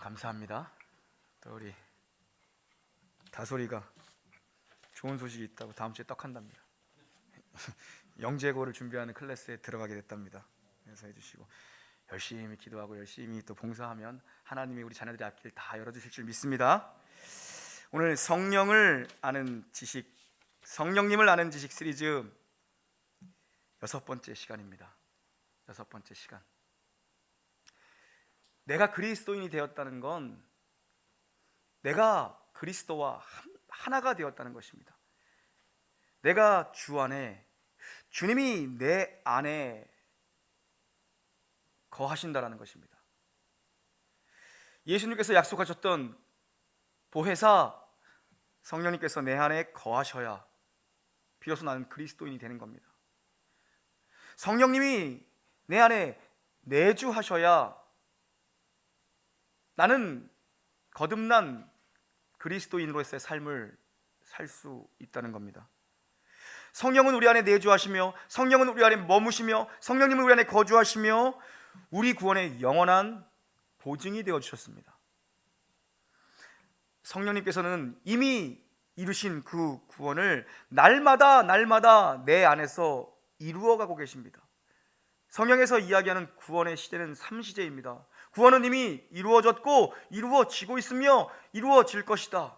감사합니다. 또 우리 다솔이가 좋은 소식이 있다고 다음 주에 떡한답니다. 영재고를 준비하는 클래스에 들어가게 됐답니다. 그래서 해주시고 열심히 기도하고 열심히 또 봉사하면 하나님이 우리 자녀들의 앞길 다 열어주실 줄 믿습니다. 오늘 성령을 아는 지식, 성령님을 아는 지식 시리즈 6번째 시간입니다. 6번째 시간. 내가 그리스도인이 되었다는 건 내가 그리스도와 하나가 되었다는 것입니다. 내가 주 안에, 주님이 내 안에 거하신다라는 것입니다. 예수님께서 약속하셨던 보혜사 성령님께서 내 안에 거하셔야 비로소 나는 그리스도인이 되는 겁니다. 성령님이 내 안에 내주하셔야 나는 거듭난 그리스도인으로서의 삶을 살 수 있다는 겁니다. 성령은 우리 안에 내주하시며, 성령은 우리 안에 머무시며, 성령님은 우리 안에 거주하시며 우리 구원의 영원한 보증이 되어주셨습니다. 성령님께서는 이미 이루신 그 구원을 날마다 내 안에서 이루어가고 계십니다. 성경에서 이야기하는 구원의 시대는 3시제입니다. 구원은 이미 이루어졌고 이루어지고 있으며 이루어질 것이다.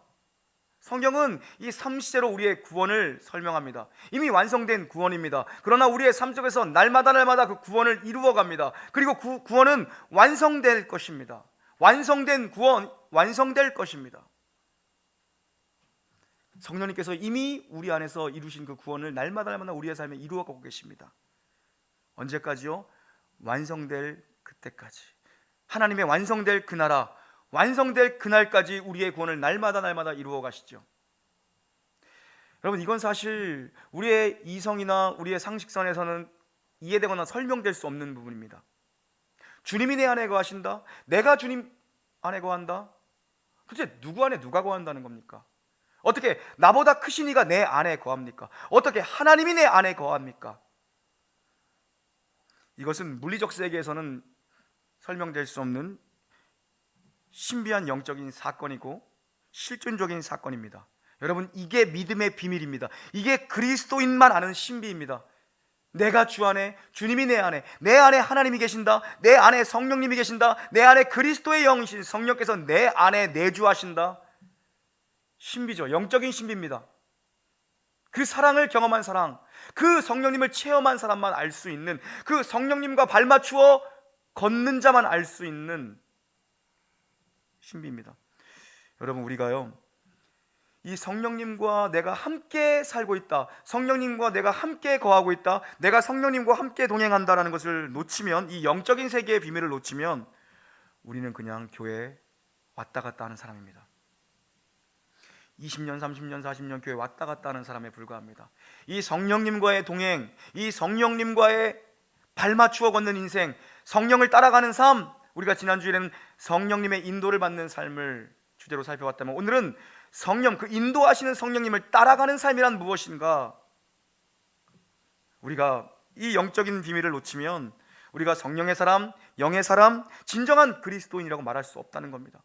성경은 이 3시제로 우리의 구원을 설명합니다. 이미 완성된 구원입니다. 그러나 우리의 삶 속에서 날마다 그 구원을 이루어갑니다. 그리고 구원은 완성될 것입니다. 완성된 구원, 완성될 것입니다. 성령님께서 이미 우리 안에서 이루신 그 구원을 날마다 우리의 삶에 이루어가고 계십니다. 언제까지요? 완성될 그때까지. 하나님의 완성될 그 나라, 완성될 그날까지 우리의 구원을 날마다 이루어 가시죠. 여러분, 이건 사실 우리의 이성이나 우리의 상식선에서는 이해되거나 설명될 수 없는 부분입니다. 주님이 내 안에 거하신다? 내가 주님 안에 거한다? 도대체 누구 안에 누가 거한다는 겁니까? 어떻게 나보다 크신 이가 내 안에 거합니까? 어떻게 하나님이 내 안에 거합니까? 이것은 물리적 세계에서는 설명될 수 없는 신비한 영적인 사건이고 실존적인 사건입니다. 여러분, 이게 믿음의 비밀입니다. 이게 그리스도인만 아는 신비입니다. 내가 주 안에, 주님이 내 안에 하나님이 계신다. 내 안에 성령님이 계신다. 내 안에 그리스도의 영이신 성령께서 내 안에 내주하신다. 신비죠. 영적인 신비입니다. 그 사랑을 경험한 사람, 그 성령님을 체험한 사람만 알 수 있는, 그 성령님과 발맞추어 걷는 자만 알 수 있는 신비입니다. 여러분, 우리가요, 이 성령님과 내가 함께 살고 있다, 성령님과 내가 함께 거하고 있다, 내가 성령님과 함께 동행한다라는 것을 놓치면, 이 영적인 세계의 비밀을 놓치면 우리는 그냥 교회에 왔다 갔다 하는 사람입니다. 20년, 30년, 40년 교회 왔다 갔다 하는 사람에 불과합니다. 이 성령님과의 동행, 이 성령님과의 발맞추어 걷는 인생, 성령을 따라가는 삶, 우리가 지난주에는 성령님의 인도를 받는 삶을 주제로 살펴봤다면 오늘은 성령, 그 인도하시는 성령님을 따라가는 삶이란 무엇인가? 우리가 이 영적인 비밀을 놓치면 우리가 성령의 사람, 영의 사람, 진정한 그리스도인이라고 말할 수 없다는 겁니다.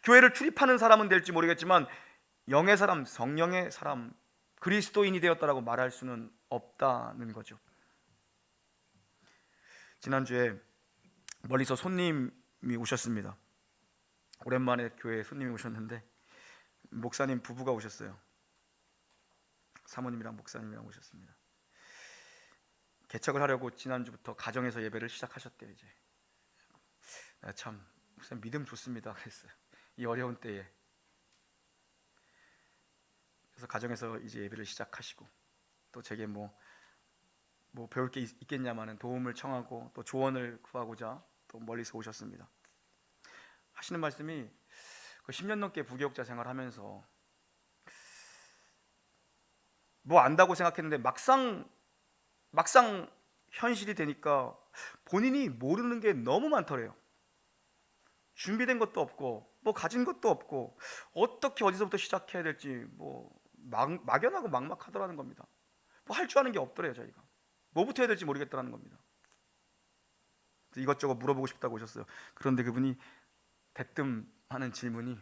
교회를 출입하는 사람은 될지 모르겠지만 영의 사람, 성령의 사람, 그리스도인이 되었다라고 말할 수는 없다는 거죠. 지난주에 멀리서 손님이 오셨습니다. 오랜만에 교회에 손님이 오셨는데 목사님 부부가 오셨어요. 사모님이랑 목사님이랑 오셨습니다. 개척을 하려고 지난주부터 가정에서 예배를 시작하셨대요. 이제 참 목사님 믿음 좋습니다 그랬어요. 이 어려운 때에. 그래서 가정에서 이제 예배를 시작하시고 또 제게 뭐 배울 게 있겠냐마는 도움을 청하고 또 조언을 구하고자 또 멀리서 오셨습니다. 하시는 말씀이 그 10년 넘게 부교육자 생활하면서 뭐 안다고 생각했는데 막상 현실이 되니까 본인이 모르는 게 너무 많더래요. 준비된 것도 없고 뭐 가진 것도 없고 어떻게 어디서부터 시작해야 될지 뭐 막연하고 막막하더라는 겁니다. 뭐 할 줄 아는 게 없더래요. 저희가 뭐부터 해야 될지 모르겠다는 겁니다. 이것저것 물어보고 싶다고 오셨어요. 그런데 그분이 대뜸 하는 질문이,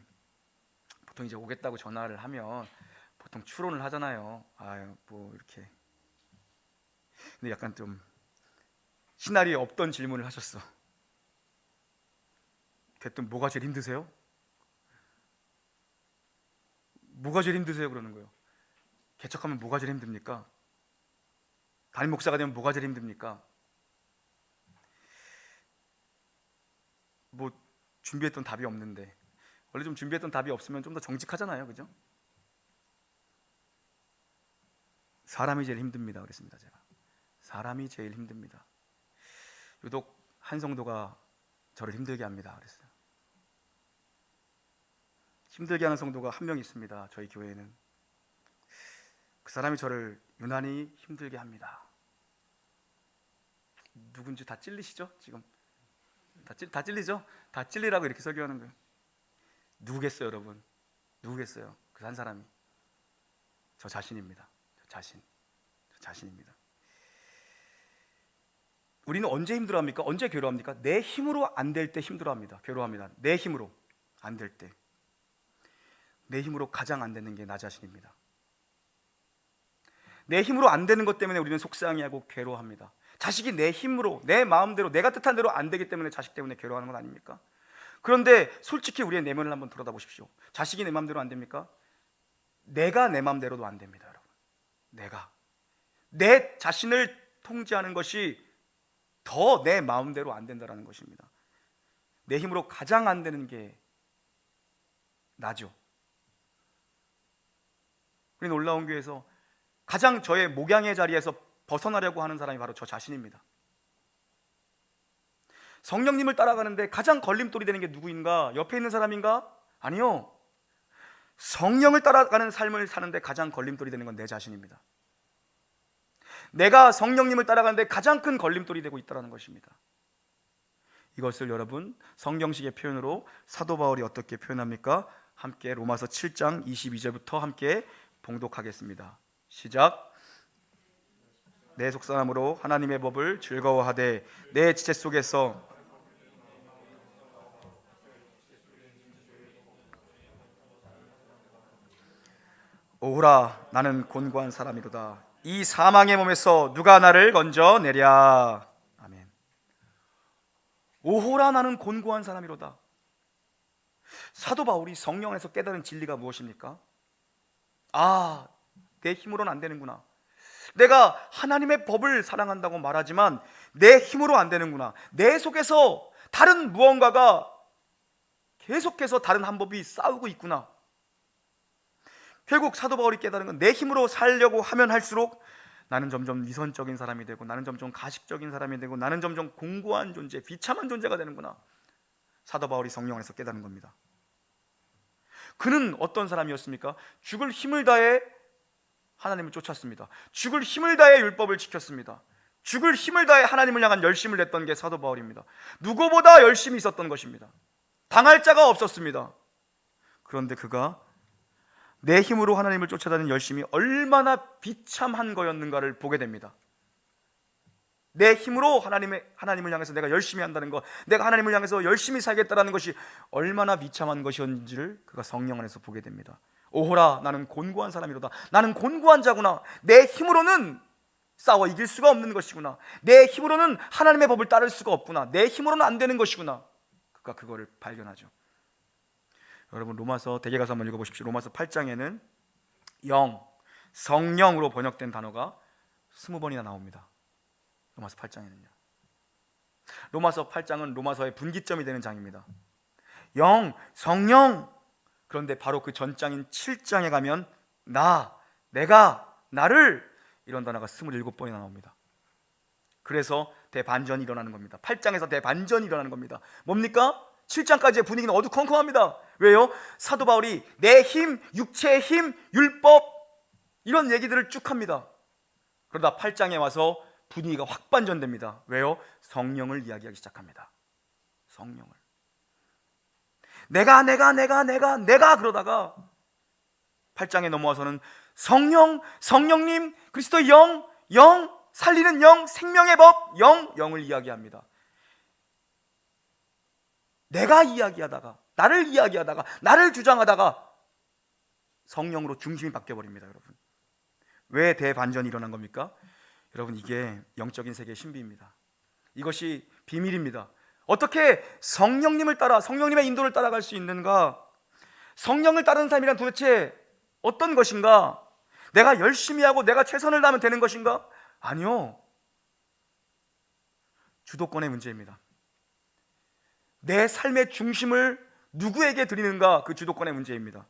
보통 이제 오겠다고 전화를 하면 보통 추론을 하잖아요. 아유 뭐 이렇게. 근데 약간 좀 시나리오에 없던 질문을 하셨어. 대뜸 뭐가 제일 힘드세요? 뭐가 제일 힘드세요? 그러는 거예요. 개척하면 뭐가 제일 힘듭니까? 담임 목사가 되면 뭐가 제일 힘듭니까? 뭐 준비했던 답이 없는데, 원래 좀 준비했던 답이 없으면 좀 더 정직하잖아요, 그죠? 사람이 제일 힘듭니다 그랬습니다. 제가 사람이 제일 힘듭니다. 유독 한 성도가 저를 힘들게 합니다 그랬어요. 힘들게 하는 성도가 한 명 있습니다. 저희 교회에는. 그 사람이 저를 유난히 힘들게 합니다. 누군지 다 찔리시죠? 지금 다 찔리죠? 다 찔리라고 이렇게 설교하는 거예요. 누구겠어요 여러분? 누구겠어요? 그 한 사람이 저 자신입니다. 저 자신입니다. 우리는 언제 힘들어합니까? 언제 괴로워합니까? 내 힘으로 안 될 때 힘들어합니다. 괴로워합니다. 내 힘으로 안 될 때. 내 힘으로 가장 안 되는 게 나 자신입니다. 내 힘으로 안 되는 것 때문에 우리는 속상해하고 괴로워합니다. 자식이 내 힘으로, 내 마음대로, 내가 뜻한 대로 안 되기 때문에 자식 때문에 괴로워하는 건 아닙니까? 그런데 솔직히 우리의 내면을 한번 들여다보십시오. 자식이 내 마음대로 안 됩니까? 내가 내 마음대로도 안 됩니다 여러분. 내 자신을 통제하는 것이 더 내 마음대로 안 된다는 것입니다. 내 힘으로 가장 안 되는 게 나죠. 우리 놀라운 교회에서 가장 저의 목양의 자리에서 벗어나려고 하는 사람이 바로 저 자신입니다. 성령님을 따라가는데 가장 걸림돌이 되는 게 누구인가? 옆에 있는 사람인가? 아니요. 성령을 따라가는 삶을 사는데 가장 걸림돌이 되는 건 내 자신입니다. 내가 성령님을 따라가는데 가장 큰 걸림돌이 되고 있다는 것입니다. 이것을 여러분 성경식의 표현으로 사도 바울이 어떻게 표현합니까? 함께 로마서 7장 22절부터 함께 봉독하겠습니다. 시작. 내 속사함으로 하나님의 법을 즐거워하되 내 지체 속에서 오호라 나는 곤고한 사람이로다. 이 사망의 몸에서 누가 나를 건져내랴. 아멘. 오호라 나는 곤고한 사람이로다. 사도 바울이 성령 안에서 깨달은 진리가 무엇입니까? 아, 내 힘으로는 안 되는구나. 내가 하나님의 법을 사랑한다고 말하지만 내 힘으로 안 되는구나. 내 속에서 다른 무언가가 계속해서 다른 한 법이 싸우고 있구나. 결국 사도 바울이 깨달은 건 내 힘으로 살려고 하면 할수록 나는 점점 위선적인 사람이 되고, 나는 점점 가식적인 사람이 되고, 나는 점점 공고한 존재, 비참한 존재가 되는구나. 사도 바울이 성령 안에서 깨달은 겁니다. 그는 어떤 사람이었습니까? 죽을 힘을 다해 하나님을 쫓았습니다. 죽을 힘을 다해 율법을 지켰습니다. 죽을 힘을 다해 하나님을 향한 열심을 냈던 게 사도 바울입니다. 누구보다 열심히 있었던 것입니다. 당할 자가 없었습니다. 그런데 그가 내 힘으로 하나님을 쫓아다니는 열심이 얼마나 비참한 거였는가를 보게 됩니다. 내 힘으로 하나님을 향해서 내가 열심히 한다는 것, 내가 하나님을 향해서 열심히 살겠다는 것이 얼마나 비참한 것이었는지를 그가 성령 안에서 보게 됩니다. 오호라 나는 곤고한 사람이로다. 나는 곤고한 자구나. 내 힘으로는 싸워 이길 수가 없는 것이구나. 내 힘으로는 하나님의 법을 따를 수가 없구나. 내 힘으로는 안 되는 것이구나. 그가 그거를 발견하죠. 여러분 로마서 대개 가서 한번 읽어보십시오. 로마서 8장에는 성령으로 번역된 단어가 20번이나 나옵니다. 로마서 8장에는요. 로마서 8장은 로마서의 분기점이 되는 장입니다. 성령. 그런데 바로 그 전장인 7장에 가면 내가, 나를 이런 단어가 27번이나 나옵니다. 그래서 대반전이 일어나는 겁니다. 8장에서 대반전이 일어나는 겁니다. 뭡니까? 7장까지의 분위기는 어두컴컴합니다. 왜요? 사도 바울이 내 힘, 육체의 힘, 율법 이런 얘기들을 쭉 합니다. 그러다 8장에 와서 분위기가 확 반전됩니다. 왜요? 성령을 이야기하기 시작합니다. 성령을. 내가 그러다가 8장에 넘어와서는 성령님, 그리스도의 영, 살리는 영, 생명의 법, 영을 이야기합니다. 내가 이야기하다가, 나를 이야기하다가, 나를 주장하다가 성령으로 중심이 바뀌어버립니다. 여러분, 왜 대반전이 일어난 겁니까? 여러분, 이게 영적인 세계의 신비입니다. 이것이 비밀입니다. 어떻게 성령님을 따라, 성령님의 인도를 따라갈 수 있는가? 성령을 따르는 삶이란 도대체 어떤 것인가? 내가 열심히 하고 내가 최선을 다하면 되는 것인가? 아니요, 주도권의 문제입니다. 내 삶의 중심을 누구에게 드리는가? 그 주도권의 문제입니다.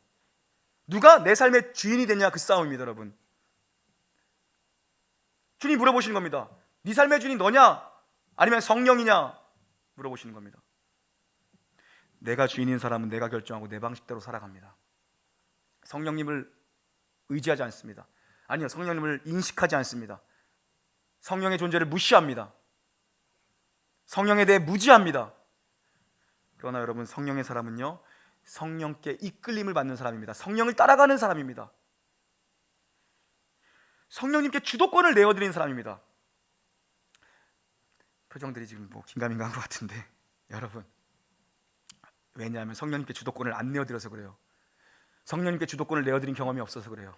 누가 내 삶의 주인이 되냐? 그 싸움입니다. 여러분, 주님 물어보시는 겁니다. 네 삶의 주인이 너냐? 아니면 성령이냐? 물어보시는 겁니다. 내가 주인인 사람은 내가 결정하고 내 방식대로 살아갑니다. 성령님을 의지하지 않습니다. 아니요, 성령님을 인식하지 않습니다. 성령의 존재를 무시합니다. 성령에 대해 무지합니다. 그러나 여러분, 성령의 사람은요, 성령께 이끌림을 받는 사람입니다. 성령을 따라가는 사람입니다. 성령님께 주도권을 내어드린 사람입니다. 표정들이 지금 긴가민가한 것 같은데, 여러분, 왜냐하면 성령님께 주도권을 안 내어드려서 그래요. 성령님께 주도권을 내어드린 경험이 없어서 그래요.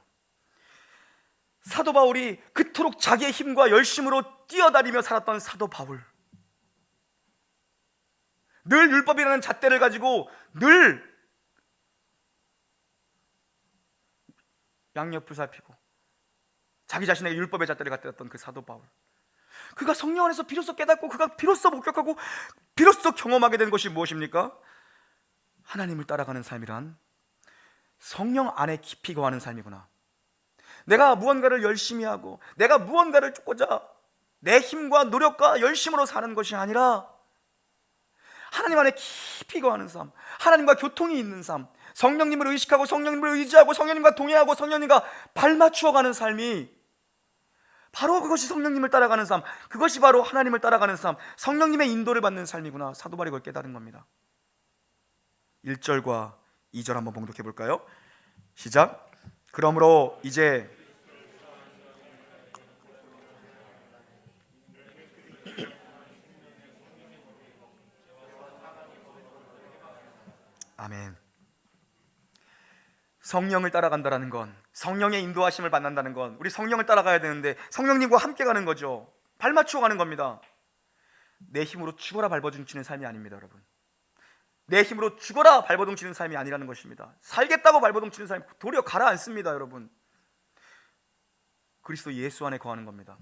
사도 바울이 그토록 자기의 힘과 열심으로 뛰어다니며 살았던 사도 바울, 늘 율법이라는 잣대를 가지고 늘 양옆을 살피고 자기 자신에게 율법의 잣대를 갖다 댔던 그 사도 바울, 그가 성령 안에서 비로소 깨닫고 그가 비로소 목격하고 비로소 경험하게 된 것이 무엇입니까? 하나님을 따라가는 삶이란 성령 안에 깊이 거하는 삶이구나. 내가 무언가를 열심히 하고 내가 무언가를 쫓고자 내 힘과 노력과 열심으로 사는 것이 아니라 하나님 안에 깊이 거하는 삶, 하나님과 교통이 있는 삶, 성령님을 의식하고 성령님을 의지하고 성령님과 동행하고 성령님과 발맞추어가는 삶이 바로 그것이 성령님을 따라가는 삶, 그것이 바로 하나님을 따라가는 삶, 성령님의 인도를 받는 삶이구나. 사도 바울이 그걸 깨달은 겁니다. 1절과 2절 한번 봉독해 볼까요? 시작. 그러므로 이제 아멘. 성령을 따라간다는 건, 성령의 인도하심을 받는다는 건, 우리 성령을 따라가야 되는데 성령님과 함께 가는 거죠. 발맞추어 가는 겁니다. 내 힘으로 죽어라 발버둥 치는 삶이 아닙니다. 여러분, 내 힘으로 죽어라 발버둥 치는 삶이 아니라는 것입니다. 살겠다고 발버둥 치는 삶이 도리어 가라앉습니다. 여러분, 그리스도 예수 안에 거하는 겁니다.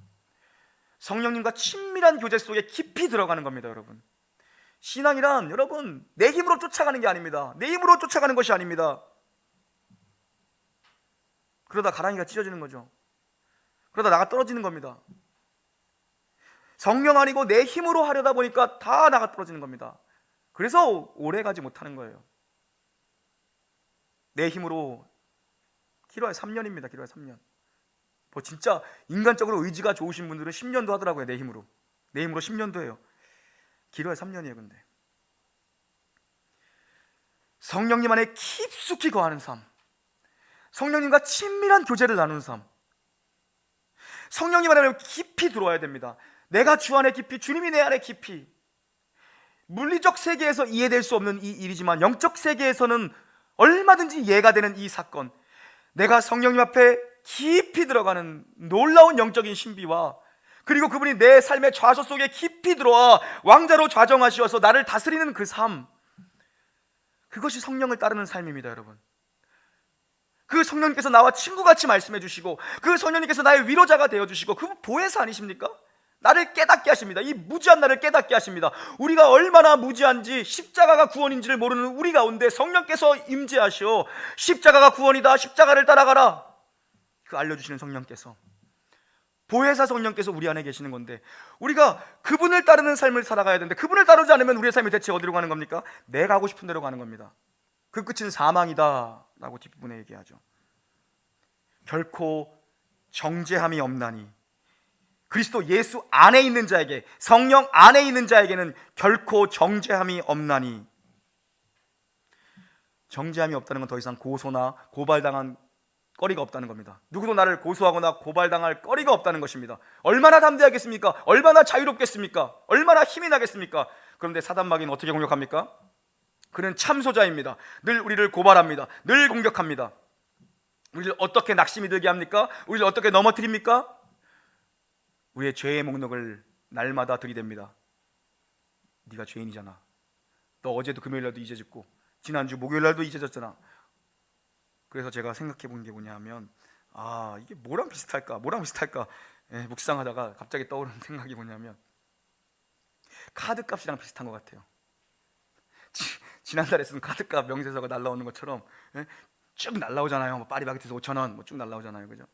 성령님과 친밀한 교제 속에 깊이 들어가는 겁니다. 여러분, 신앙이란 여러분 내 힘으로 쫓아가는 게 아닙니다. 내 힘으로 쫓아가는 것이 아닙니다. 그러다 가랑이가 찢어지는 거죠. 그러다 나가 떨어지는 겁니다. 성령 아니고 내 힘으로 하려다 보니까 다 나가 떨어지는 겁니다. 그래서 오래 가지 못하는 거예요. 내 힘으로 길어야 3년입니다. 길어야 3년. 진짜 인간적으로 의지가 좋으신 분들은 10년도 하더라고요. 내 힘으로 10년도 해요. 길어야 3년이에요. 근데 성령님 안에 깊숙이 거하는 삶, 성령님과 친밀한 교제를 나누는 삶, 성령님 안에 깊이 들어와야 됩니다. 내가 주 안에 깊이, 주님이 내 안에 깊이. 물리적 세계에서 이해될 수 없는 이 일이지만 영적 세계에서는 얼마든지 이해가 되는 이 사건, 내가 성령님 앞에 깊이 들어가는 놀라운 영적인 신비와, 그리고 그분이 내 삶의 좌소 속에 깊이 들어와 왕자로 좌정하시어서 나를 다스리는 그 삶, 그것이 성령을 따르는 삶입니다. 여러분, 그 성령님께서 나와 친구같이 말씀해 주시고 그 성령님께서 나의 위로자가 되어주시고 그 보혜사 아니십니까? 나를 깨닫게 하십니다. 이 무지한 나를 깨닫게 하십니다. 우리가 얼마나 무지한지, 십자가가 구원인지를 모르는 우리 가운데 성령께서 임재하시어 십자가가 구원이다, 십자가를 따라가라, 그 알려주시는 성령께서, 보혜사 성령께서 우리 안에 계시는 건데 우리가 그분을 따르는 삶을 살아가야 되는데 그분을 따르지 않으면 우리의 삶이 대체 어디로 가는 겁니까? 내가 하고 싶은 대로 가는 겁니다. 그 끝은 사망이다 라고 뒷부분에 얘기하죠. 결코 정죄함이 없나니, 그리스도 예수 안에 있는 자에게, 성령 안에 있는 자에게는 결코 정죄함이 없나니. 정죄함이 없다는 건 더 이상 고소나 고발당한 거리가 없다는 겁니다. 누구도 나를 고소하거나 고발당할 거리가 없다는 것입니다. 얼마나 담대하겠습니까? 얼마나 자유롭겠습니까? 얼마나 힘이 나겠습니까? 그런데 사단 마귀는 어떻게 공격합니까? 그는 참소자입니다. 늘 우리를 고발합니다. 늘 공격합니다. 우리를 어떻게 낙심이 들게 합니까? 우리를 어떻게 넘어뜨립니까? 우리의 죄의 목록을 날마다 들이댑니다. 네가 죄인이잖아. 너 어제도 금요일날도 잊어 짓고 지난주 목요일날도 잊어 졌잖아. 그래서 제가 생각해 본 게 뭐냐 하면, 이게 뭐랑 비슷할까? 묵상하다가 갑자기 떠오르는 생각이 뭐냐면, 카드값이랑 비슷한 것 같아요. 지난달에 쓴 카드값 명세서가 날라오는 것처럼 쭉 날라오잖아요. 파리바게트에서 5,000원 쭉 날라오잖아요. 그죠?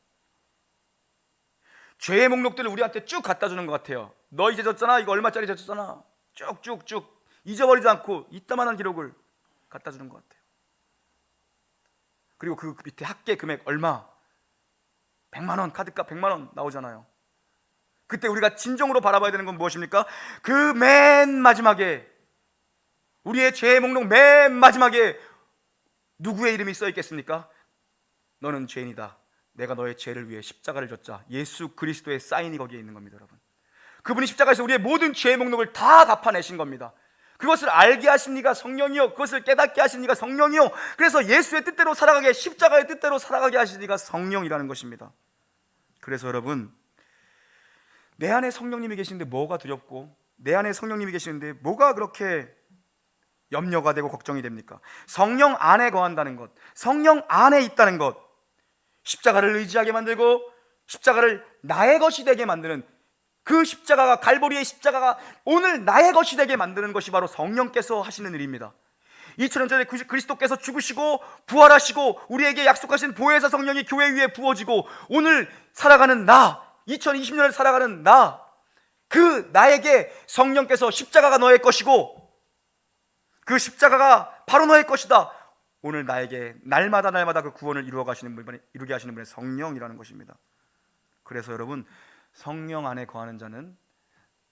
죄의 목록들을 우리한테 쭉 갖다 주는 것 같아요. 너 이제 졌잖아. 이거 얼마짜리 졌잖아. 쭉쭉쭉 잊어버리지 않고 이따만한 기록을 갖다 주는 것 같아요. 그리고 그 밑에 합계 금액 얼마, 100만 원, 카드값 100만 원 나오잖아요. 그때 우리가 진정으로 바라봐야 되는 건 무엇입니까? 그 맨 마지막에, 우리의 죄의 목록 맨 마지막에 누구의 이름이 써 있겠습니까? 너는 죄인이다. 내가 너의 죄를 위해 십자가를 졌자. 예수 그리스도의 사인이 거기에 있는 겁니다, 여러분. 그분이 십자가에서 우리의 모든 죄의 목록을 다 갚아내신 겁니다. 그것을 알게 하신 이가 성령이요, 그것을 깨닫게 하신 이가 성령이요, 그래서 예수의 뜻대로 살아가게, 십자가의 뜻대로 살아가게 하신 이가 성령이라는 것입니다. 그래서 여러분, 내 안에 성령님이 계시는데 뭐가 두렵고, 내 안에 성령님이 계시는데 뭐가 그렇게 염려가 되고 걱정이 됩니까? 성령 안에 거한다는 것, 성령 안에 있다는 것, 십자가를 의지하게 만들고 십자가를 나의 것이 되게 만드는, 그 십자가가, 갈보리의 십자가가 오늘 나의 것이 되게 만드는 것이 바로 성령께서 하시는 일입니다. 2000년 전에 그리스도께서 죽으시고 부활하시고 우리에게 약속하신 보혜사 성령이 교회 위에 부어지고 오늘 살아가는 나, 2020년을 살아가는 나, 그 나에게 성령께서 십자가가 너의 것이고 그 십자가가 바로 너의 것이다. 오늘 나에게 날마다 그 구원을 이루게 하시는 분이 성령이라는 것입니다. 그래서 여러분, 성령 안에 거하는 자는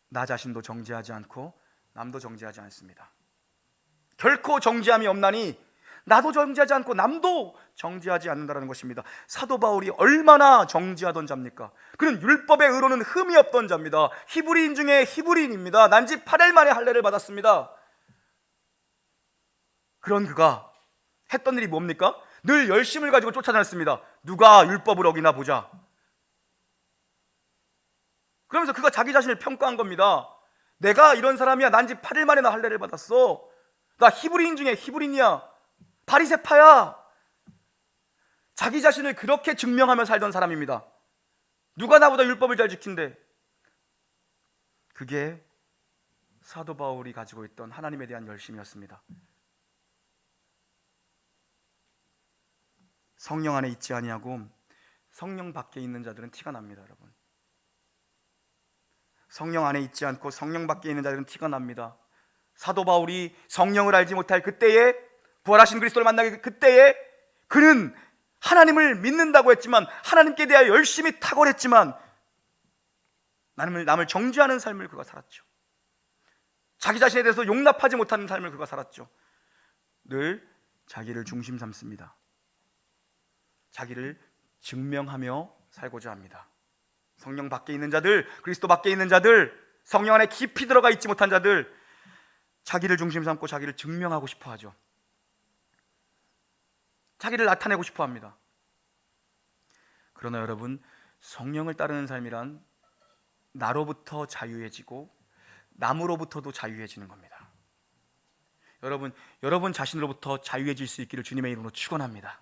나 자신도 정죄하지 않고 남도 정죄하지 않습니다. 결코 정죄함이 없나니 나도 정죄하지 않고 남도 정죄하지 않는다는 것입니다. 사도 바울이 얼마나 정죄하던 자입니까? 그는 율법의 의로는 흠이 없던 자입니다. 히브리인 중에 히브리인입니다. 난지 8일 만에 할례를 받았습니다. 그런 그가 했던 일이 뭡니까? 늘 열심을 가지고 쫓아다녔습니다. 누가 율법을 어기나 보자. 그러면서 그가 자기 자신을 평가한 겁니다. 내가 이런 사람이야. 난지 8일 만에 나 할례를 받았어. 나 히브리인 중에 히브리인이야. 바리새파야. 자기 자신을 그렇게 증명하며 살던 사람입니다. 누가 나보다 율법을 잘 지킨대. 그게 사도 바울이 가지고 있던 하나님에 대한 열심이었습니다. 성령 안에 있지 아니하고 성령 밖에 있는 자들은 티가 납니다, 여러분. 성령 안에 있지 않고 성령 밖에 있는 자들은 티가 납니다. 사도 바울이 성령을 알지 못할 그때에, 부활하신 그리스도를 만나기 그때에 그는 하나님을 믿는다고 했지만, 하나님께 대하여 열심히 탁월했지만 남을 정죄하는 삶을 그가 살았죠. 자기 자신에 대해서 용납하지 못하는 삶을 그가 살았죠. 늘 자기를 중심 삼습니다. 자기를 증명하며 살고자 합니다. 성령 밖에 있는 자들, 그리스도 밖에 있는 자들, 성령 안에 깊이 들어가 있지 못한 자들, 자기를 중심 삼고 자기를 증명하고 싶어 하죠. 자기를 나타내고 싶어 합니다. 그러나 여러분, 성령을 따르는 삶이란 나로부터 자유해지고 남으로부터도 자유해지는 겁니다. 여러분 자신으로부터 자유해질 수 있기를 주님의 이름으로 축원합니다.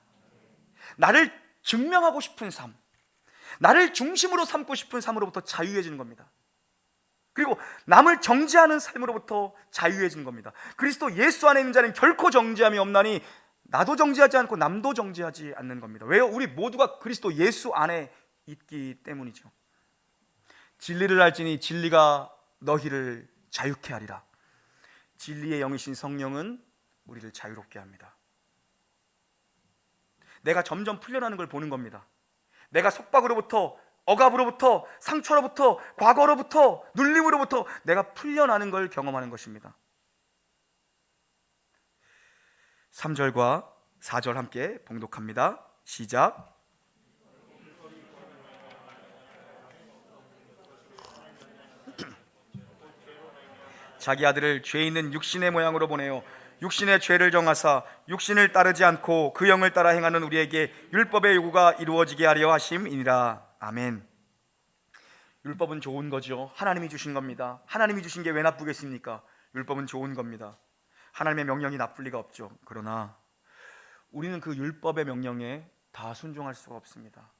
나를 증명하고 싶은 삶, 나를 중심으로 삼고 싶은 삶으로부터 자유해지는 겁니다. 그리고 남을 정죄하는 삶으로부터 자유해지는 겁니다. 그리스도 예수 안에 있는 자는 결코 정죄함이 없나니 나도 정죄하지 않고 남도 정죄하지 않는 겁니다. 왜요? 우리 모두가 그리스도 예수 안에 있기 때문이죠. 진리를 알지니 진리가 너희를 자유케 하리라. 진리의 영이신 성령은 우리를 자유롭게 합니다. 내가 점점 풀려나는 걸 보는 겁니다. 내가 속박으로부터, 억압으로부터, 상처로부터, 과거로부터, 눌림으로부터 내가 풀려나는 걸 경험하는 것입니다. 3절과 4절 함께 봉독합니다. 시작. 자기 아들을 죄 있는 육신의 모양으로 보내어 육신의 죄를 정하사 육신을 따르지 않고 그 영을 따라 행하는 우리에게 율법의 요구가 이루어지게 하려 하심이니라. 아멘. 율법은 좋은 거죠. 하나님이 주신 겁니다. 하나님이 주신 게 왜 나쁘겠습니까? 율법은 좋은 겁니다. 하나님의 명령이 나쁠 리가 없죠. 그러나 우리는 그 율법의 명령에 다 순종할 수가 없습니다.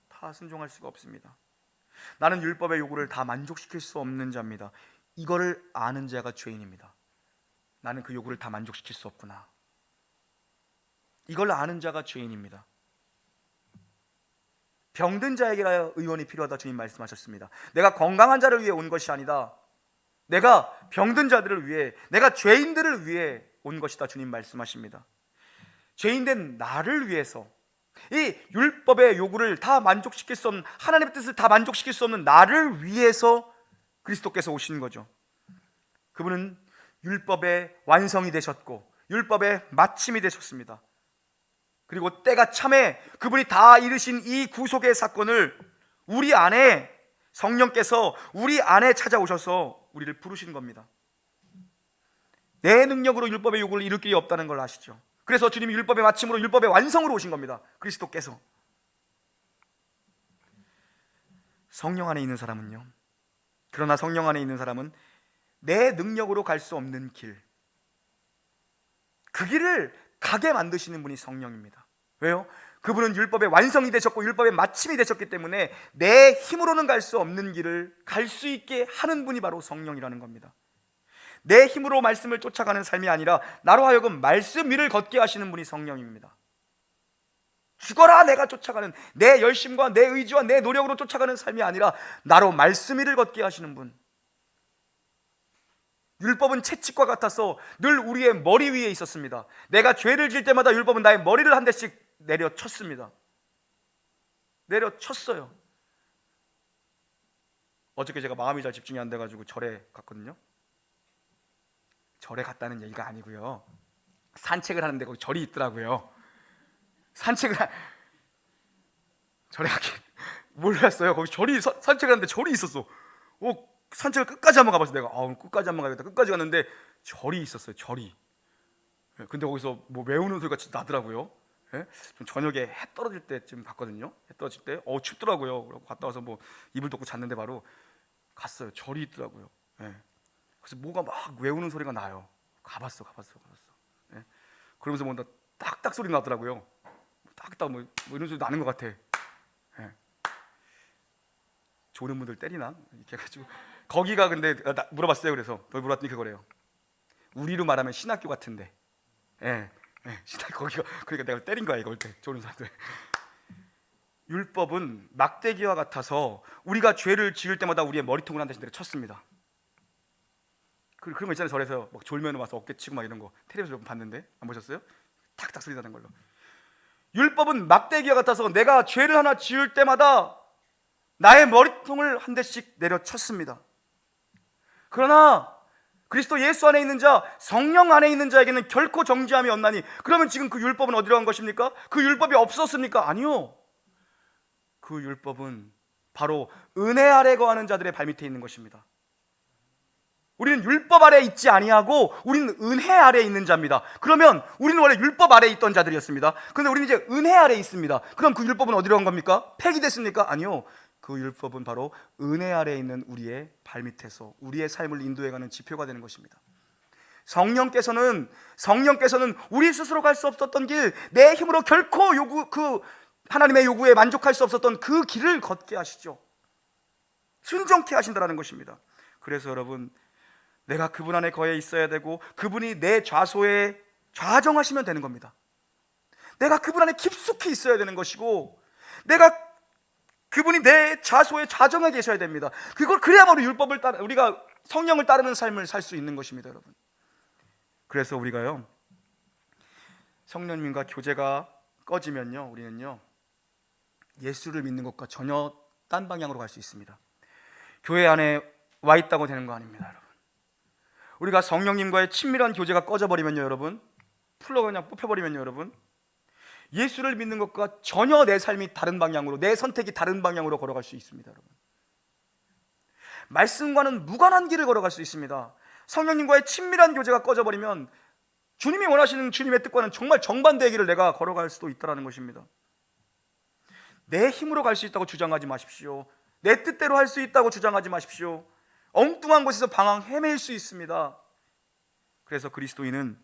다 순종할 수가 없습니다. 나는 율법의 요구를 다 만족시킬 수 없는 자입니다. 이거를 아는 자가 죄인입니다. 나는 그 요구를 다 만족시킬 수 없구나. 이걸 아는 자가 죄인입니다. 병든 자에게라 의원이 필요하다 주님 말씀하셨습니다. 내가 건강한 자를 위해 온 것이 아니다. 내가 병든 자들을 위해, 내가 죄인들을 위해 온 것이다 주님 말씀하십니다. 죄인된 나를 위해서, 이 율법의 요구를 다 만족시킬 수 없는, 하나님의 뜻을 다 만족시킬 수 없는 나를 위해서 그리스도께서 오신 거죠. 그분은 율법의 완성이 되셨고 율법의 마침이 되셨습니다. 그리고 때가 참에 그분이 다 이루신 이 구속의 사건을 우리 안에, 성령께서 우리 안에 찾아오셔서 우리를 부르신 겁니다. 내 능력으로 율법의 요구를 이룰 길이 없다는 걸 아시죠? 그래서 주님이 율법의 마침으로 율법의 완성으로 오신 겁니다. 그리스도께서. 성령 안에 있는 사람은요, 그러나 성령 안에 있는 사람은 내 능력으로 갈 수 없는 길, 그 길을 가게 만드시는 분이 성령입니다. 왜요? 그분은 율법의 완성이 되셨고 율법의 마침이 되셨기 때문에 내 힘으로는 갈 수 없는 길을 갈 수 있게 하는 분이 바로 성령이라는 겁니다. 내 힘으로 말씀을 쫓아가는 삶이 아니라 나로 하여금 말씀 위를 걷게 하시는 분이 성령입니다. 죽어라 내가 쫓아가는, 내 열심과 내 의지와 내 노력으로 쫓아가는 삶이 아니라 나로 말씀 위를 걷게 하시는 분. 율법은 채찍과 같아서 늘 우리의 머리 위에 있었습니다. 내가 죄를 지을 때마다 율법은 나의 머리를 한 대씩 내려쳤습니다. 내려쳤어요. 어저께 제가 마음이 잘 집중이 안 돼가지고 절에 갔거든요. 절에 갔다는 얘기가 아니고요, 산책을 하는데 거기 절이 있더라고요. 절에 가기 몰랐어요. 거기 절이, 산책을 하는데 절이 있었어. 산책을 끝까지 한번 가봤어. 내가 끝까지 한번 가야겠다. 끝까지 갔는데 절이 있었어요. 절이. 근데 거기서 뭐 외우는 소리가 나더라고요. 좀 저녁에 해 떨어질 때쯤 갔거든요. 해 떨어질 때 춥더라고요. 그래서 갔다 와서 뭐 이불 덮고 잤는데 바로 갔어요. 절이 있더라고요. 그래서 뭐가 막 외우는 소리가 나요. 가봤어. 그러면서 뭔가 딱딱 소리 나더라고요. 딱딱 뭐 이런 소리 나는 것 같아. 조는 분들 때리나? 이렇게 해가지고 거기가, 근데 물어봤어요. 그래서 물어봤더니 그거래요. 우리로 말하면 신학교 같은데. 거기가, 그러니까 내가 때린 거야 이걸 때 조는 사람들. 율법은 막대기와 같아서 우리가 죄를 지을 때마다 우리의 머리통을 한 대씩 내려 쳤습니다. 그런 거 있잖아요. 절에서 막 졸면 와서 어깨 치고 막 이런 거 텔레비전 봤는데 안 보셨어요? 탁탁 소리 나는 걸로. 율법은 막대기와 같아서 내가 죄를 하나 지을 때마다 나의 머리통을 한 대씩 내려쳤습니다. 그러나 그리스도 예수 안에 있는 자, 성령 안에 있는 자에게는 결코 정죄함이 없나니. 그러면 지금 그 율법은 어디로 간 것입니까? 그 율법이 없었습니까? 아니요. 그 율법은 바로 은혜 아래 거하는 자들의 발밑에 있는 것입니다. 우리는 율법 아래 있지 아니하고 우리는 은혜 아래 있는 자입니다. 그러면 우리는 원래 율법 아래 있던 자들이었습니다. 그런데 우리는 이제 은혜 아래 있습니다. 그럼 그 율법은 어디로 간 겁니까? 폐기됐습니까? 아니요. 그 율법은 바로 은혜 아래 있는 우리의 발밑에서 우리의 삶을 인도해가는 지표가 되는 것입니다. 성령께서는 우리 스스로 갈 수 없었던 길, 내 힘으로 결코 하나님의 요구에 만족할 수 없었던 그 길을 걷게 하시죠. 순종케 하신다는 것입니다. 그래서 여러분, 내가 그분 안에 거해 있어야 되고 그분이 내 좌소에 좌정하시면 되는 겁니다. 내가 그분 안에 깊숙이 있어야 되는 것이고, 그분이 내 좌소에 좌정해 계셔야 됩니다. 그래야만 율법을 따라, 우리가 성령을 따르는 삶을 살 수 있는 것입니다, 여러분. 그래서 우리가요, 성령님과 교제가 꺼지면요, 우리는요 예수를 믿는 것과 전혀 딴 방향으로 갈 수 있습니다. 교회 안에 와 있다고 되는 거 아닙니다, 여러분. 우리가 성령님과의 친밀한 교제가 꺼져버리면요, 여러분, 풀러가 그냥 뽑혀버리면요, 여러분, 예수를 믿는 것과 전혀 내 삶이 다른 방향으로, 내 선택이 다른 방향으로 걸어갈 수 있습니다, 여러분. 말씀과는 무관한 길을 걸어갈 수 있습니다. 성령님과의 친밀한 교제가 꺼져버리면 주님이 원하시는 주님의 뜻과는 정말 정반대의 길을 내가 걸어갈 수도 있다는 것입니다. 내 힘으로 갈 수 있다고 주장하지 마십시오. 내 뜻대로 할 수 있다고 주장하지 마십시오. 엉뚱한 곳에서 방황 헤맬 수 있습니다. 그래서 그리스도인은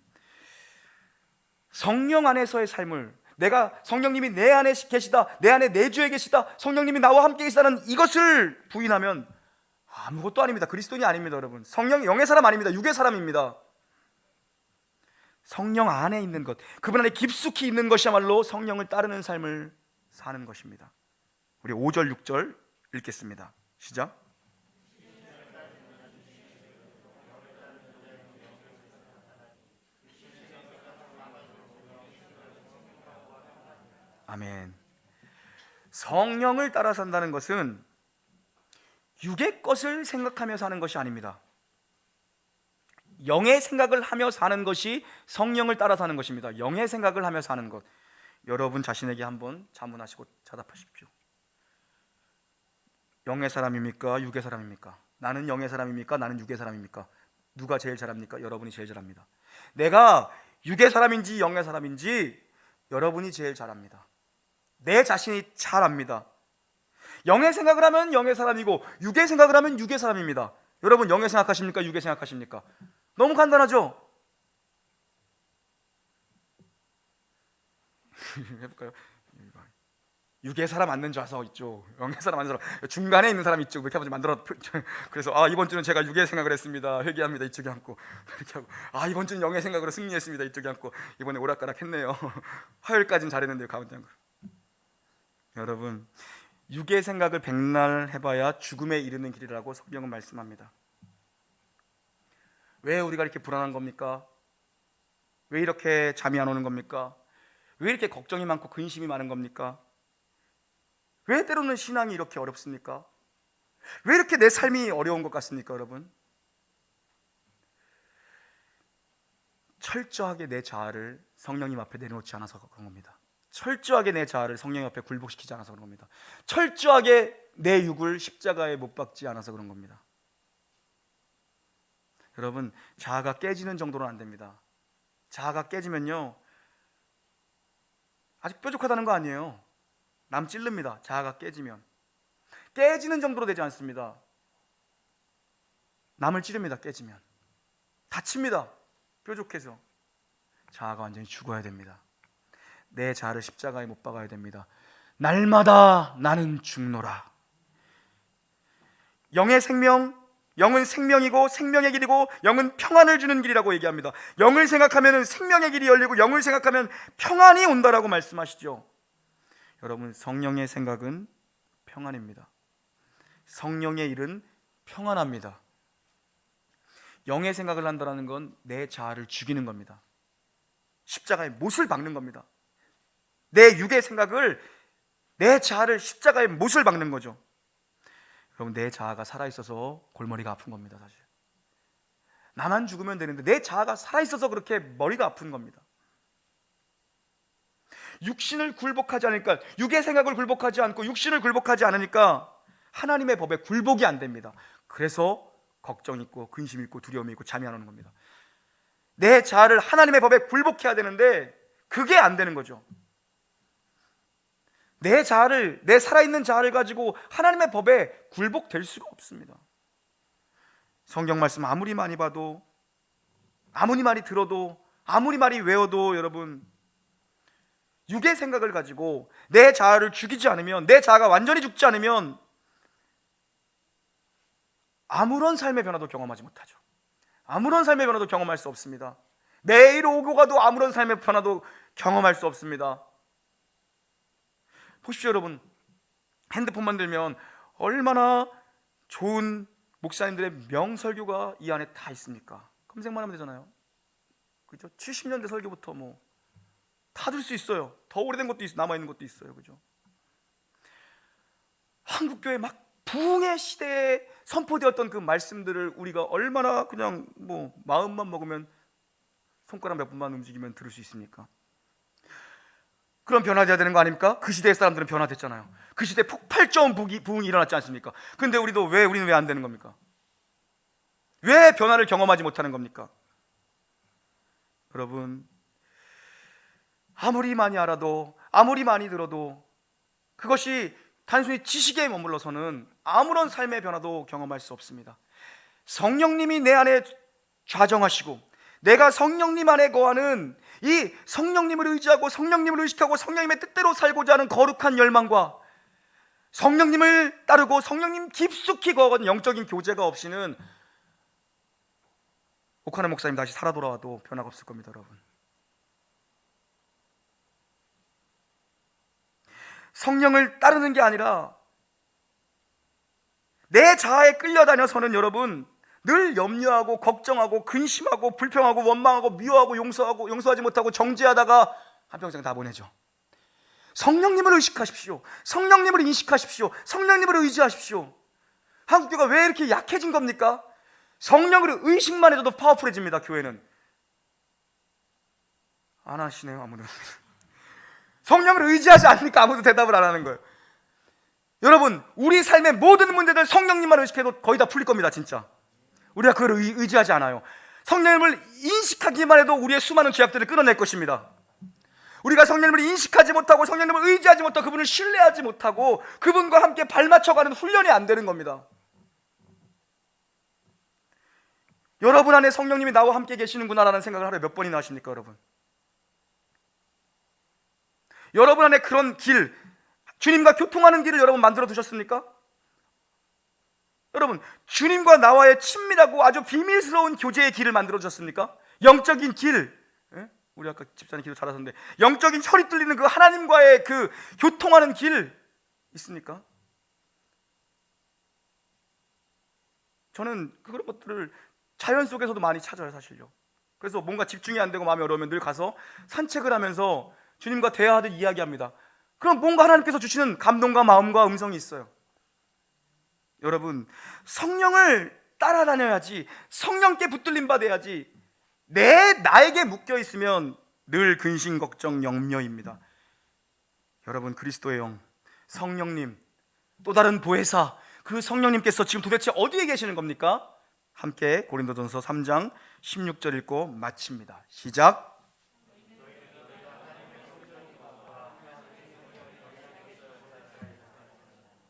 성령 안에서의 삶을, 내가 성령님이 내 안에 계시다, 내 안에 내주에 계시다, 성령님이 나와 함께 계시다는 이것을 부인하면 아무것도 아닙니다. 그리스도인이 아닙니다. 여러분, 성령이 영의 사람 아닙니다. 육의 사람입니다. 성령 안에 있는 것, 그분 안에 깊숙이 있는 것이야말로 성령을 따르는 삶을 사는 것입니다. 우리 5절 6절 읽겠습니다. 시작. 아멘. 성령을 따라 산다는 것은 육의 것을 생각하며 사는 것이 아닙니다. 영의 생각을 하며 사는 것이 성령을 따라 사는 것입니다. 영의 생각을 하며 사는 것. 여러분 자신에게 한번 자문하시고 자답하십시오. 영의 사람입니까? 육의 사람입니까? 나는 영의 사람입니까? 나는 육의 사람입니까? 누가 제일 잘합니까? 여러분이 제일 잘합니다. 내가 육의 사람인지 영의 사람인지 여러분이 제일 잘합니다. 내 자신이 잘 압니다. 영의 생각을 하면 영의 사람이고 육의 생각을 하면 육의 사람입니다. 여러분 영의 생각하십니까? 육의 생각하십니까? 너무 간단하죠? 해볼까요? 육의 사람 앉는 좌석 있죠. 영의 사람 앉는 사람 중간에 있는 사람 있죠. 그렇게 한번 만들어. 그래서 이번 주는 제가 육의 생각을 했습니다. 회개합니다. 이쪽에 앉고 이렇게 하고 이번 주는 영의 생각으로 승리했습니다. 이쪽에 앉고 이번에 오락가락 했네요. 화요일까지는 잘했는데요. 가운데 앉고. 여러분 육의 생각을 백날 해봐야 죽음에 이르는 길이라고 성경은 말씀합니다. 왜 우리가 이렇게 불안한 겁니까? 왜 이렇게 잠이 안 오는 겁니까? 왜 이렇게 걱정이 많고 근심이 많은 겁니까? 왜 때로는 신앙이 이렇게 어렵습니까? 왜 이렇게 내 삶이 어려운 것 같습니까, 여러분? 철저하게 내 자아를 성령님 앞에 내놓지 않아서 그런 겁니다. 철저하게 내 자아를 성령 앞에 굴복시키지 않아서 그런 겁니다. 철저하게 내 육을 십자가에 못 박지 않아서 그런 겁니다. 여러분 자아가 깨지는 정도는 안 됩니다. 자아가 깨지면요 아직 뾰족하다는 거 아니에요. 남 찌릅니다. 자아가 깨지면. 깨지는 정도로 되지 않습니다. 남을 찌릅니다. 깨지면 다칩니다. 뾰족해서. 자아가 완전히 죽어야 됩니다. 내 자아를 십자가에 못 박아야 됩니다. 날마다 나는 죽노라. 영의 생명, 영은 생명이고 생명의 길이고 영은 평안을 주는 길이라고 얘기합니다. 영을 생각하면 생명의 길이 열리고 영을 생각하면 평안이 온다라고 말씀하시죠. 여러분 성령의 생각은 평안입니다. 성령의 일은 평안합니다. 영의 생각을 한다는 건 내 자아를 죽이는 겁니다. 십자가에 못을 박는 겁니다. 내 육의 생각을, 내 자아를 십자가에 못을 박는 거죠. 여러분 내 자아가 살아있어서 골머리가 아픈 겁니다. 사실 나만 죽으면 되는데 내 자아가 살아있어서 그렇게 머리가 아픈 겁니다. 육신을 굴복하지 않으니까, 육의 생각을 굴복하지 않고 육신을 굴복하지 않으니까 하나님의 법에 굴복이 안 됩니다. 그래서 걱정 있고 근심 있고 두려움이 있고 잠이 안 오는 겁니다. 내 자아를 하나님의 법에 굴복해야 되는데 그게 안 되는 거죠. 내 자아를, 내 살아있는 자아를 가지고 하나님의 법에 굴복될 수가 없습니다. 성경 말씀 아무리 많이 봐도, 아무리 많이 들어도, 아무리 많이 외워도 여러분 육의 생각을 가지고 내 자아를 죽이지 않으면, 내 자아가 완전히 죽지 않으면 아무런 삶의 변화도 경험하지 못하죠. 아무런 삶의 변화도 경험할 수 없습니다. 매일 오고 가도 아무런 삶의 변화도 경험할 수 없습니다. 보십시오 여러분, 핸드폰만 들면 얼마나 좋은 목사님들의 명설교가 이 안에 다 있습니까? 검색만 하면 되잖아요. 그죠? 70년대 설교부터 다 들 수 있어요. 더 오래된 것도 남아있는 것도 있어요. 그죠? 한국교회 막 부흥의 시대에 선포되었던 그 말씀들을 우리가 얼마나 그냥 마음만 먹으면 손가락 몇 번만 움직이면 들을 수 있습니까? 그럼 변화돼야 되는 거 아닙니까? 그 시대의 사람들은 변화됐잖아요. 그 시대에 폭발적 부흥이 일어났지 않습니까? 근데 우리는 왜 안 되는 겁니까? 왜 변화를 경험하지 못하는 겁니까? 여러분, 아무리 많이 알아도, 아무리 많이 들어도 그것이 단순히 지식에 머물러서는 아무런 삶의 변화도 경험할 수 없습니다. 성령님이 내 안에 좌정하시고 내가 성령님 안에 거하는 이 성령님을 의지하고 성령님을 의식하고 성령님의 뜻대로 살고자 하는 거룩한 열망과 성령님을 따르고 성령님 깊숙이 거하는 영적인 교제가 없이는 오카네 목사님 다시 살아 돌아와도 변화가 없을 겁니다. 여러분, 성령을 따르는 게 아니라 내 자아에 끌려다녀서는 여러분 늘 염려하고 걱정하고 근심하고 불평하고 원망하고 미워하고 용서하지 못하고 정죄하다가 한평생 다 보내죠. 성령님을 의식하십시오. 성령님을 인식하십시오. 성령님을 의지하십시오. 한국교회가 왜 이렇게 약해진 겁니까? 성령을 의식만 해도 파워풀해집니다. 교회는 안 하시네요. 아무도. 성령을 의지하지 않으니까 아무도 대답을 안 하는 거예요. 여러분, 우리 삶의 모든 문제들 성령님만 의식해도 거의 다 풀릴 겁니다. 진짜 우리가 그걸 의지하지 않아요. 성령님을 인식하기만 해도 우리의 수많은 죄악들을 끊어낼 것입니다. 우리가 성령님을 인식하지 못하고 성령님을 의지하지 못하고 그분을 신뢰하지 못하고 그분과 함께 발맞춰가는 훈련이 안 되는 겁니다. 여러분 안에 성령님이 나와 함께 계시는구나라는 생각을 하루에 몇 번이나 하십니까? 여러분 안에 그런 길, 주님과 교통하는 길을 여러분 만들어 두셨습니까? 여러분, 주님과 나와의 친밀하고 아주 비밀스러운 교제의 길을 만들어 주셨습니까? 영적인 길, 우리 아까 집사님 기도 잘하셨는데 영적인 혈이 뚫리는 그 하나님과의 그 교통하는 길 있습니까? 저는 그런 것들을 자연 속에서도 많이 찾아요, 사실요. 그래서 뭔가 집중이 안 되고 마음이 어려우면 늘 가서 산책을 하면서 주님과 대화하듯 이야기합니다. 그럼 뭔가 하나님께서 주시는 감동과 마음과 음성이 있어요. 여러분, 성령을 따라다녀야지, 성령께 붙들림 받아야지. 나에게 묶여 있으면 늘 근심, 걱정, 염려입니다. 여러분, 그리스도의 영, 성령님, 또 다른 보혜사, 그 성령님께서 지금 도대체 어디에 계시는 겁니까? 함께 고린도전서 3장 16절 읽고 마칩니다. 시작.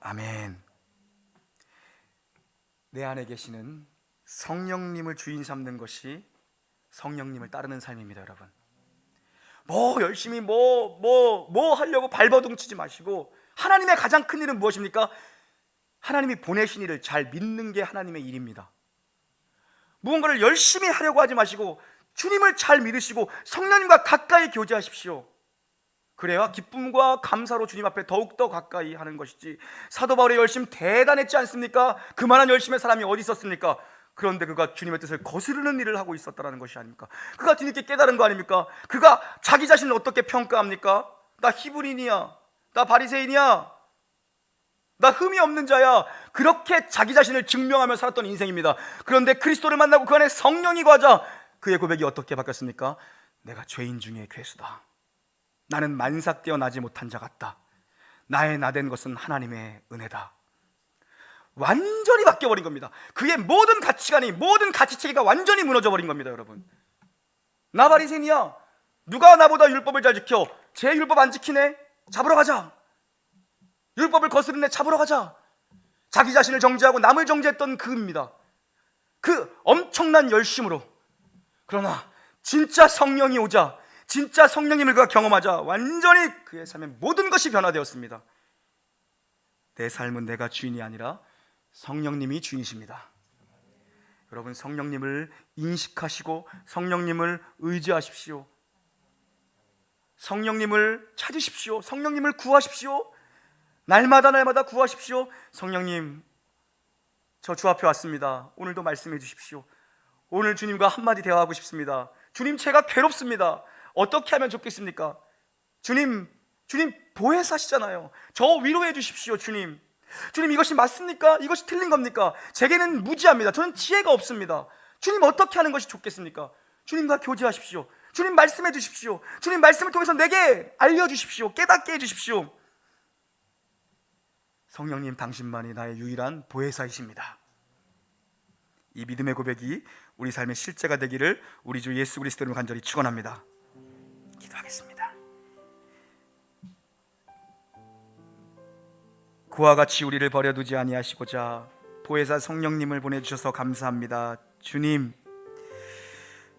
아멘. 내 안에 계시는 성령님을 주인 삼는 것이 성령님을 따르는 삶입니다. 여러분, 열심히 하려고 발버둥치지 마시고, 하나님의 가장 큰 일은 무엇입니까? 하나님이 보내신 일을 잘 믿는 게 하나님의 일입니다. 무언가를 열심히 하려고 하지 마시고 주님을 잘 믿으시고 성령님과 가까이 교제하십시오. 그래야 기쁨과 감사로 주님 앞에 더욱더 가까이 하는 것이지, 사도 바울의 열심 대단했지 않습니까? 그만한 열심의 사람이 어디 있었습니까? 그런데 그가 주님의 뜻을 거스르는 일을 하고 있었다는 것이 아닙니까? 그가 뒤늦게 깨달은 거 아닙니까? 그가 자기 자신을 어떻게 평가합니까? 나 히브리인이야, 나 바리새인이야, 나 흠이 없는 자야. 그렇게 자기 자신을 증명하며 살았던 인생입니다. 그런데 그리스도를 만나고 그 안에 성령이 거하자 그의 고백이 어떻게 바뀌었습니까? 내가 죄인 중에 괴수다. 나는 만삭되어 나지 못한 자 같다. 나의 나된 것은 하나님의 은혜다. 완전히 바뀌어버린 겁니다. 그의 모든 가치관이, 모든 가치체계가 완전히 무너져버린 겁니다. 여러분, 나 바리새인이야, 누가 나보다 율법을 잘 지켜? 제 율법 안 지키네? 잡으러 가자. 율법을 거스르네? 잡으러 가자. 자기 자신을 정죄하고 남을 정죄했던 그입니다. 그 엄청난 열심으로. 그러나 진짜 성령이 오자, 진짜 성령님을 그가 경험하자 완전히 그의 삶의 모든 것이 변화되었습니다. 내 삶은 내가 주인이 아니라 성령님이 주인이십니다. 여러분, 성령님을 인식하시고 성령님을 의지하십시오. 성령님을 찾으십시오. 성령님을 구하십시오. 날마다 구하십시오. 성령님, 저 주 앞에 왔습니다. 오늘도 말씀해 주십시오. 오늘 주님과 한마디 대화하고 싶습니다. 주님, 제가 괴롭습니다. 어떻게 하면 좋겠습니까? 주님 보혜사시잖아요. 저 위로해 주십시오. 주님, 이것이 맞습니까? 이것이 틀린 겁니까? 제게는 무지합니다. 저는 지혜가 없습니다. 주님, 어떻게 하는 것이 좋겠습니까? 주님과 교제하십시오. 주님, 말씀해 주십시오. 주님, 말씀을 통해서 내게 알려주십시오. 깨닫게 해주십시오. 성령님, 당신만이 나의 유일한 보혜사이십니다. 이 믿음의 고백이 우리 삶의 실제가 되기를 우리 주 예수 그리스도로 간절히 축원합니다. 기도하겠습니다. 그와 같이 우리를 버려두지 아니하시고자 보혜사 성령님을 보내주셔서 감사합니다. 주님,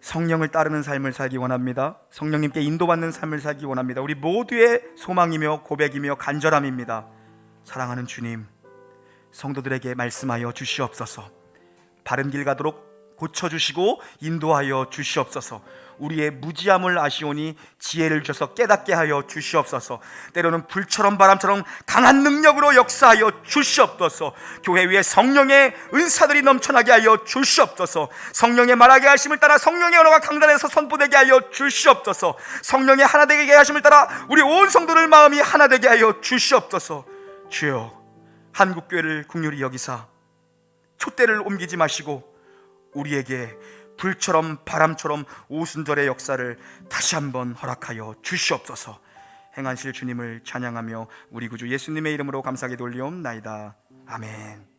성령을 따르는 삶을 살기 원합니다. 성령님께 인도받는 삶을 살기 원합니다. 우리 모두의 소망이며 고백이며 간절함입니다. 사랑하는 주님, 성도들에게 말씀하여 주시옵소서. 바른 길 가도록 고쳐주시고 인도하여 주시옵소서. 우리의 무지함을 아시오니 지혜를 주셔서 깨닫게 하여 주시옵소서. 때로는 불처럼 바람처럼 강한 능력으로 역사하여 주시옵소서. 교회 위에 성령의 은사들이 넘쳐나게 하여 주시옵소서. 성령의 말하게 하심을 따라 성령의 언어가 강단에서 선포되게 하여 주시옵소서. 성령의 하나 되게 하심을 따라 우리 온 성도들 마음이 하나 되게 하여 주시옵소서. 주여, 한국교회를 긍휼히 여기사 촛대를 옮기지 마시고 우리에게 불처럼 바람처럼 오순절의 역사를 다시 한번 허락하여 주시옵소서. 행하실 주님을 찬양하며 우리 구주 예수님의 이름으로 감사하게 돌리옵나이다. 아멘.